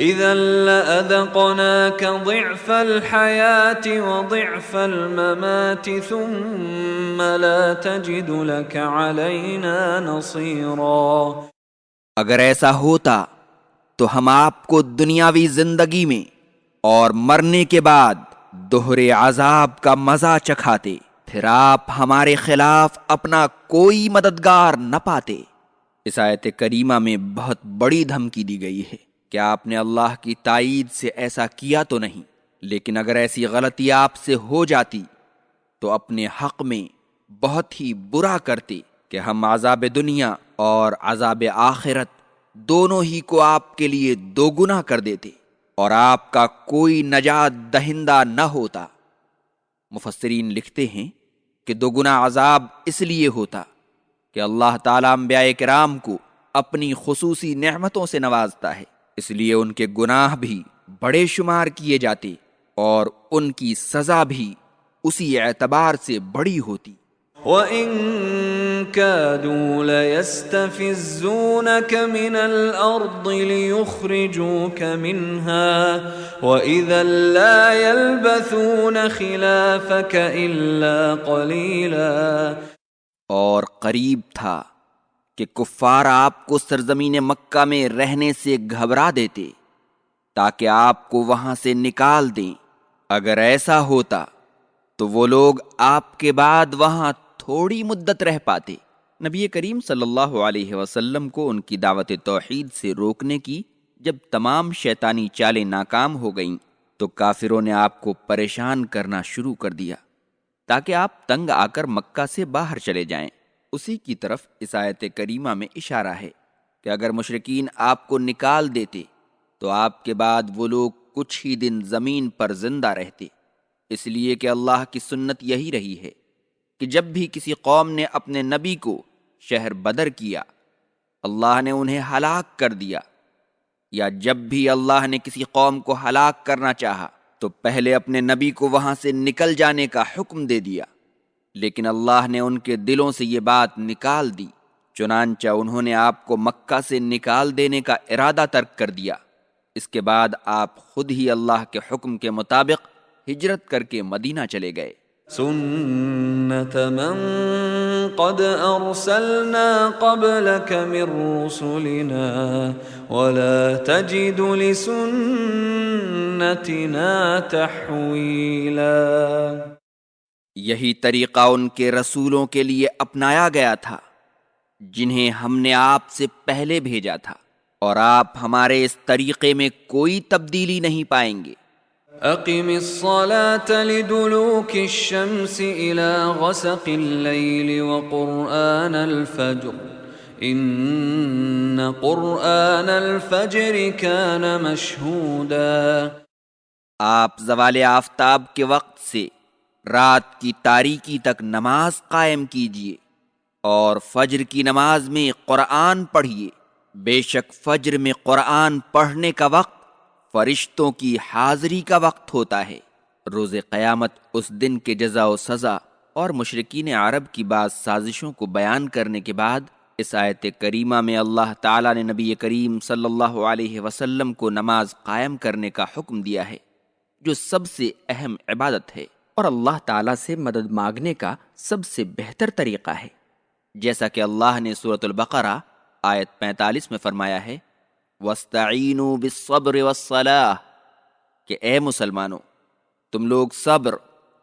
إذا لأذقناك ضعف الحياة وضعف الممات ثم لا تجد لك علينا نصيرا۔ اگر ایسا ہوتا تو ہم آپ کو دنیاوی زندگی میں اور مرنے کے بعد دوہرے عذاب کا مزہ چکھاتے، پھر آپ ہمارے خلاف اپنا کوئی مددگار نہ پاتے۔ اس آیت کریمہ میں بہت بڑی دھمکی دی گئی ہے کہ آپ نے اللہ کی تائید سے ایسا کیا تو نہیں، لیکن اگر ایسی غلطی آپ سے ہو جاتی تو اپنے حق میں بہت ہی برا کرتے کہ ہم عذاب دنیا اور عذاب آخرت دونوں ہی کو آپ کے لیے دوگنا کر دیتے اور آپ کا کوئی نجات دہندہ نہ ہوتا۔ مفسرین لکھتے ہیں کہ دوگنا عذاب اس لیے ہوتا کہ اللہ تعالیٰ انبیاء کرام کو اپنی خصوصی نعمتوں سے نوازتا ہے، اس لیے ان کے گناہ بھی بڑے شمار کیے جاتے اور ان کی سزا بھی اسی اعتبار سے بڑی ہوتی۔ وَإِن كَادُوا لَيَسْتَفِزُّونَكَ مِنَ الْأَرْضِ لِيُخْرِجُوكَ مِنْهَا وَإِذًا لَّا يَلْبَثُونَ خِلَافَكَ إِلَّا قَلِيلًا۔ اور قریب تھا کہ کفار آپ کو سرزمین مکہ میں رہنے سے گھبرا دیتے تاکہ آپ کو وہاں سے نکال دیں۔ اگر ایسا ہوتا تو وہ لوگ آپ کے بعد وہاں تھوڑی مدت رہ پاتے۔ نبی کریم صلی اللہ علیہ وسلم کو ان کی دعوت توحید سے روکنے کی جب تمام شیطانی چالیں ناکام ہو گئیں تو کافروں نے آپ کو پریشان کرنا شروع کر دیا تاکہ آپ تنگ آ کر مکہ سے باہر چلے جائیں۔ اسی کی طرف اس آیت کریمہ میں اشارہ ہے کہ اگر مشرکین آپ کو نکال دیتے تو آپ کے بعد وہ لوگ کچھ ہی دن زمین پر زندہ رہتے، اس لیے کہ اللہ کی سنت یہی رہی ہے کہ جب بھی کسی قوم نے اپنے نبی کو شہر بدر کیا اللہ نے انہیں ہلاک کر دیا، یا جب بھی اللہ نے کسی قوم کو ہلاک کرنا چاہا تو پہلے اپنے نبی کو وہاں سے نکل جانے کا حکم دے دیا، لیکن اللہ نے ان کے دلوں سے یہ بات نکال دی، چنانچہ انہوں نے آپ کو مکہ سے نکال دینے کا ارادہ ترک کر دیا۔ اس کے بعد آپ خود ہی اللہ کے حکم کے مطابق ہجرت کر کے مدینہ چلے گئے۔ سنت من قد ارسلنا قبلك من رسلنا ولا تجد لسنتنا تحویلا۔ یہی طریقہ ان کے رسولوں کے لیے اپنایا گیا تھا جنہیں ہم نے آپ سے پہلے بھیجا تھا، اور آپ ہمارے اس طریقے میں کوئی تبدیلی نہیں پائیں گے۔ اقم الصلاة لدلوك الشمس الى غسق الليل وقرآن الفجر ان قرآن الفجر كان مشهودا۔ آپ زوال آفتاب کے وقت سے رات کی تاریکی تک نماز قائم کیجیے اور فجر کی نماز میں قرآن پڑھیے، بے شک فجر میں قرآن پڑھنے کا وقت فرشتوں کی حاضری کا وقت ہوتا ہے۔ روز قیامت اس دن کے جزا و سزا اور مشرکین عرب کی بعض سازشوں کو بیان کرنے کے بعد اس آیت کریمہ میں اللہ تعالیٰ نے نبی کریم صلی اللہ علیہ وسلم کو نماز قائم کرنے کا حکم دیا ہے، جو سب سے اہم عبادت ہے اور اللہ تعالیٰ سے مدد مانگنے کا سب سے بہتر طریقہ ہے، جیسا کہ اللہ نے سورۃ البقرہ آیت 45 میں فرمایا ہے وَاسْتَعِینُوا بِالصَّبْرِ وَالصَّلَاةِ، کہ اے مسلمانوں تم لوگ صبر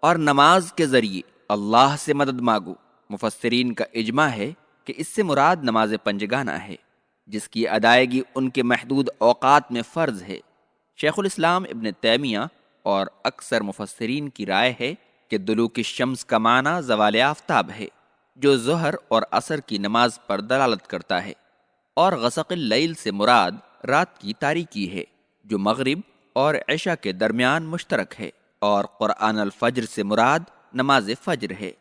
اور نماز کے ذریعے اللہ سے مدد مانگو۔ مفسرین کا اجماع ہے کہ اس سے مراد نماز پنجگانہ ہے، جس کی ادائیگی ان کے محدود اوقات میں فرض ہے۔ شیخ الاسلام ابن تیمیہ اور اکثر مفسرین کی رائے ہے کہ دلوک الشمس کا معنی زوال آفتاب ہے، جو ظہر اور عصر کی نماز پر دلالت کرتا ہے، اور غسق اللیل سے مراد رات کی تاریکی ہے، جو مغرب اور عشاء کے درمیان مشترک ہے، اور قرآن الفجر سے مراد نماز فجر ہے۔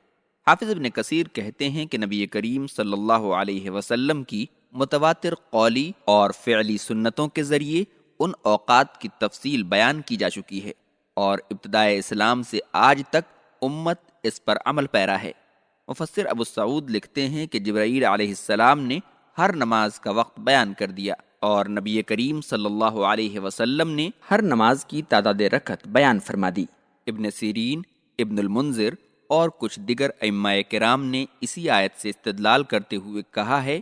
حافظ ابن کثیر کہتے ہیں کہ نبی کریم صلی اللہ علیہ وسلم کی متواتر قولی اور فعلی سنتوں کے ذریعے ان اوقات کی تفصیل بیان کی جا چکی ہے، اور ابتدائے اسلام سے آج تک امت اس پر عمل پیرا ہے۔ مفسر ابو سعود لکھتے ہیں کہ جبرائیل علیہ السلام نے ہر نماز کا وقت بیان کر دیا، اور نبی کریم صلی اللہ علیہ وسلم نے ہر نماز کی تعداد رکعت بیان فرما دی۔ ابن سیرین، ابن المنذر اور کچھ دیگر ائمہ کرام نے اسی آیت سے استدلال کرتے ہوئے کہا ہے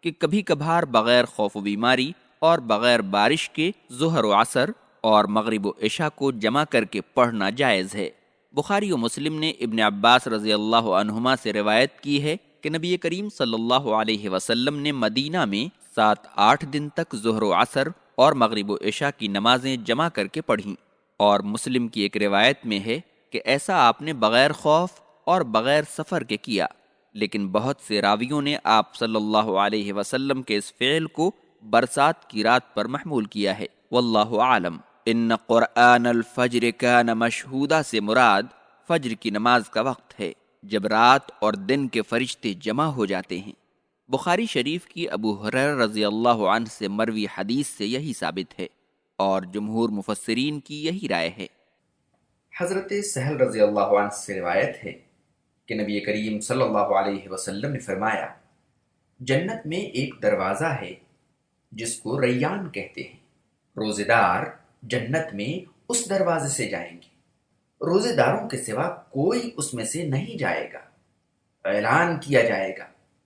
کہ کبھی کبھار بغیر خوف و بیماری اور بغیر بارش کے ظہر و عصر اور مغرب و عشاء کو جمع کر کے پڑھنا جائز ہے۔ بخاری و مسلم نے ابن عباس رضی اللہ عنہما سے روایت کی ہے کہ نبی کریم صلی اللہ علیہ وسلم نے مدینہ میں 7-8 دن تک ظہر و عصر اور مغرب و عشاء کی نمازیں جمع کر کے پڑھیں، اور مسلم کی ایک روایت میں ہے کہ ایسا آپ نے بغیر خوف اور بغیر سفر کے کیا، لیکن بہت سے راویوں نے آپ صلی اللہ علیہ وسلم کے اس فعل کو برسات کی رات پر محمول کیا ہے۔ واللہ عالم۔ ان قرآن الفجر کان مشہودہ سے مراد فجر کی نماز کا وقت ہے، جب رات اور دن کے فرشتے جمع ہو جاتے ہیں۔ بخاری شریف کی ابو ہریرہ رضی اللہ عنہ سے مروی حدیث سے یہی ثابت ہے، اور جمہور مفسرین کی یہی رائے ہے۔ حضرت سہل رضی اللہ عنہ سے روایت ہے کہ نبی کریم صلی اللہ علیہ وسلم نے فرمایا، جنت میں ایک دروازہ ہے جس کو ریان کہتے ہیں، روزے دار جنت میں اس دروازے سے جائیں گے، روزے داروں کے سوا کوئی اس میں سے نہیں جائے گا۔ اعلان کیا جائے گا،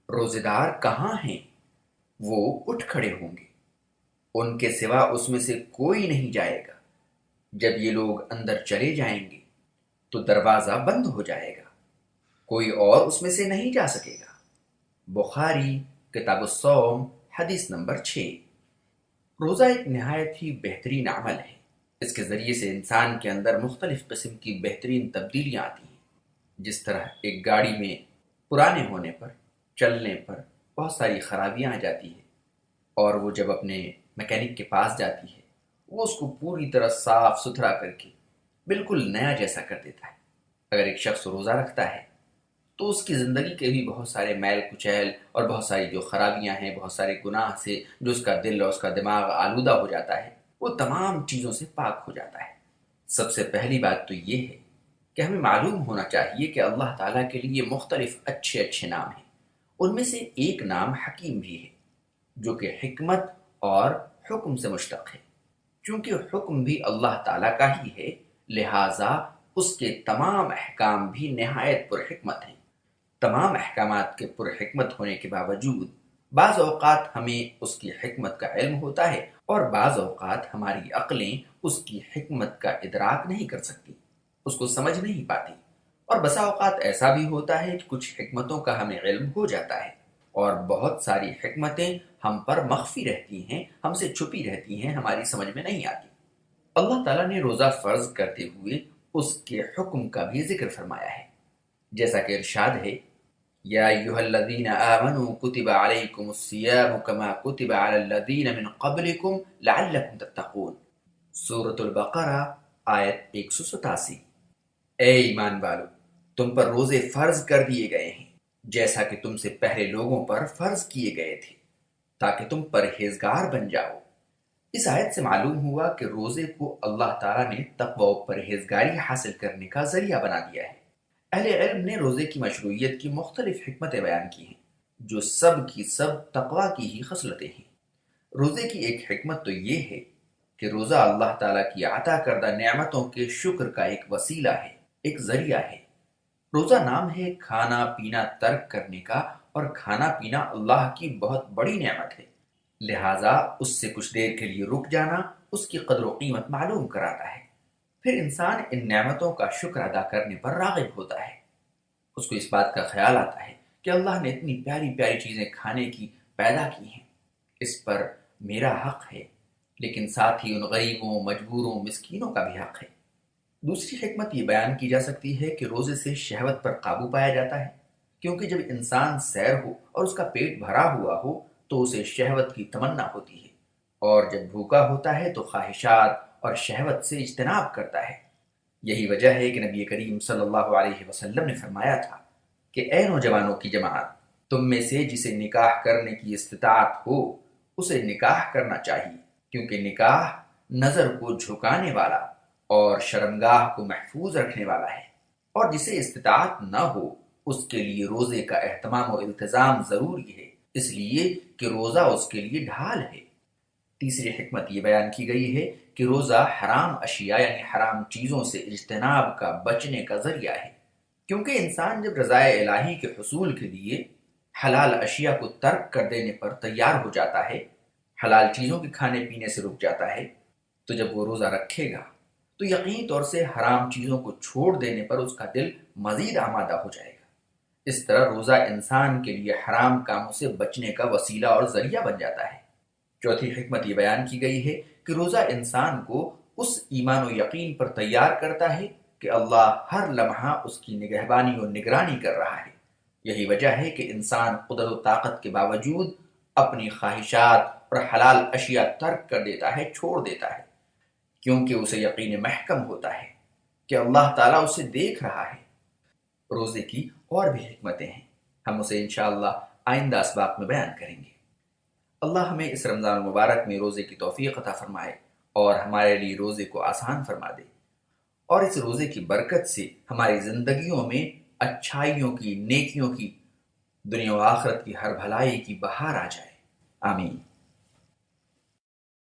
روزے دار کہاں ہیں؟ وہ اٹھ کھڑے ہوں گے، ان کے سوا اس میں سے کوئی نہیں جائے گا۔ جب یہ لوگ اندر چلے جائیں گے تو دروازہ بند ہو جائے گا، کوئی اور اس میں سے نہیں جا سکے گا۔ بخاری کتاب الصوم حدیث نمبر 6۔ روزہ ایک نہایت ہی بہترین عمل ہے۔ اس کے ذریعے سے انسان کے اندر مختلف قسم کی بہترین تبدیلیاں آتی ہیں۔ جس طرح ایک گاڑی میں پرانے ہونے پر، چلنے پر بہت ساری خرابیاں آ جاتی ہیں، اور وہ جب اپنے میکینک کے پاس جاتی ہے، وہ اس کو پوری طرح صاف ستھرا کر کے بالکل نیا جیسا کر دیتا ہے۔ اگر ایک شخص روزہ رکھتا ہے تو اس کی زندگی کے بھی بہت سارے میل کچیل اور بہت ساری جو خرابیاں ہیں، بہت سارے گناہ سے جو اس کا دل اور اس کا دماغ آلودہ ہو جاتا ہے، وہ تمام چیزوں سے پاک ہو جاتا ہے۔ سب سے پہلی بات تو یہ ہے کہ ہمیں معلوم ہونا چاہیے کہ اللہ تعالیٰ کے لیے مختلف اچھے اچھے نام ہیں۔ ان میں سے ایک نام حکیم بھی ہے، جو کہ حکمت اور حکم سے مشتق ہے۔ چونکہ حکم بھی اللہ تعالیٰ کا ہی ہے، لہٰذا اس کے تمام احکام بھی نہایت پر حکمت ہیں۔ تمام احکامات کے پر حکمت ہونے کے باوجود بعض اوقات ہمیں اس کی حکمت کا علم ہوتا ہے، اور بعض اوقات ہماری عقلیں اس کی حکمت کا ادراک نہیں کر سکتی، اس کو سمجھ نہیں پاتی، اور بسا اوقات ایسا بھی ہوتا ہے کہ کچھ حکمتوں کا ہمیں علم ہو جاتا ہے، اور بہت ساری حکمتیں ہم پر مخفی رہتی ہیں، ہم سے چھپی رہتی ہیں، ہماری سمجھ میں نہیں آتی۔ اللہ تعالیٰ نے روزہ فرض کرتے ہوئے اس کے حکم کا بھی ذکر فرمایا ہے، جیسا کہ ارشاد ہے، یا ایھا الذین آمنوا کتب علیکم الصیام کما کتب علی الذین من قبلکم لعلکم تتقون، سورۃ البقرہ آیت 187۔ اے ایمان والو، تم پر روزے فرض کر دیے گئے ہیں جیسا کہ تم سے پہلے لوگوں پر فرض کیے گئے تھے، تاکہ تم پرہیزگار بن جاؤ۔ اس آیت سے معلوم ہوا کہ روزے کو اللہ تعالیٰ نے تقوی و پرہیزگاری حاصل کرنے کا ذریعہ بنا دیا ہے۔ اہل علم نے روزے کی مشروعیت کی مختلف حکمتیں بیان کی ہیں، جو سب کی سب تقوی کی ہی خصلتیں ہیں۔ روزے کی ایک حکمت تو یہ ہے کہ روزہ اللہ تعالیٰ کی عطا کردہ نعمتوں کے شکر کا ایک وسیلہ ہے، ایک ذریعہ ہے۔ روزہ نام ہے کھانا پینا ترک کرنے کا، اور کھانا پینا اللہ کی بہت بڑی نعمت ہے، لہٰذا اس سے کچھ دیر کے لیے رک جانا اس کی قدر و قیمت معلوم کراتا ہے۔ پھر انسان ان نعمتوں کا شکر ادا کرنے پر راغب ہوتا ہے، اس کو اس بات کا خیال آتا ہے کہ اللہ نے اتنی پیاری پیاری چیزیں کھانے کی پیدا کی ہیں، اس پر میرا حق ہے، لیکن ساتھ ہی ان غریبوں، مجبوروں، مسکینوں کا بھی حق ہے۔ دوسری حکمت یہ بیان کی جا سکتی ہے کہ روزے سے شہوت پر قابو پایا جاتا ہے، کیونکہ جب انسان سیر ہو اور اس کا پیٹ بھرا ہوا ہو تو اسے شہوت کی تمنا ہوتی ہے، اور جب بھوکا ہوتا ہے تو خواہشات اور شہوت سے اجتناب کرتا ہے۔ یہی وجہ ہے کہ نبی کریم صلی اللہ علیہ وسلم نے فرمایا تھا کہ اے نوجوانوں کی جماعت، تم میں سے جسے نکاح کرنے کی استطاعت ہو اسے نکاح کرنا چاہیے، کیونکہ نکاح نظر کو جھکانے والا اور شرمگاہ کو محفوظ رکھنے والا ہے، اور جسے استطاعت نہ ہو اس کے لیے روزے کا اہتمام و التزام ضروری ہے، اس لیے کہ روزہ اس کے لیے ڈھال ہے۔ تیسری حکمت یہ بیان کی گئی ہے کہ روزہ حرام اشیاء یعنی حرام چیزوں سے اجتناب کا بچنے کا ذریعہ ہے، کیونکہ انسان جب رضائے الہی کے حصول کے لیے حلال اشیاء کو ترک کر دینے پر تیار ہو جاتا ہے، حلال چیزوں کے کھانے پینے سے رک جاتا ہے، تو جب وہ روزہ رکھے گا تو یقینی طور سے حرام چیزوں کو چھوڑ دینے پر اس کا دل مزید آمادہ ہو جائے گا۔ اس طرح روزہ انسان کے لیے حرام کاموں سے بچنے کا وسیلہ اور ذریعہ بن جاتا ہے۔ چوتھی حکمت یہ بیان کی گئی ہے کہ روزہ انسان کو اس ایمان و یقین پر تیار کرتا ہے کہ اللہ ہر لمحہ اس کی نگہبانی و نگرانی کر رہا ہے۔ یہی وجہ ہے کہ انسان قدرت و طاقت کے باوجود اپنی خواہشات اور حلال اشیاء ترک کر دیتا ہے، چھوڑ دیتا ہے، کیونکہ اسے یقین محکم ہوتا ہے کہ اللہ تعالیٰ اسے دیکھ رہا ہے۔ روزے کی اور بھی حکمتیں ہیں، ہم اسے انشاءاللہ آئندہ اسباق میں بیان کریں گے۔ اللہ ہمیں اس رمضان المبارک میں روزے کی توفیق عطا فرمائے اور ہمارے لیے روزے کو آسان فرما دے، اور اس روزے کی برکت سے ہماری زندگیوں میں اچھائیوں کی، نیکیوں کی، دنیا و آخرت کی ہر بھلائی کی بہار آ جائے۔ آمین۔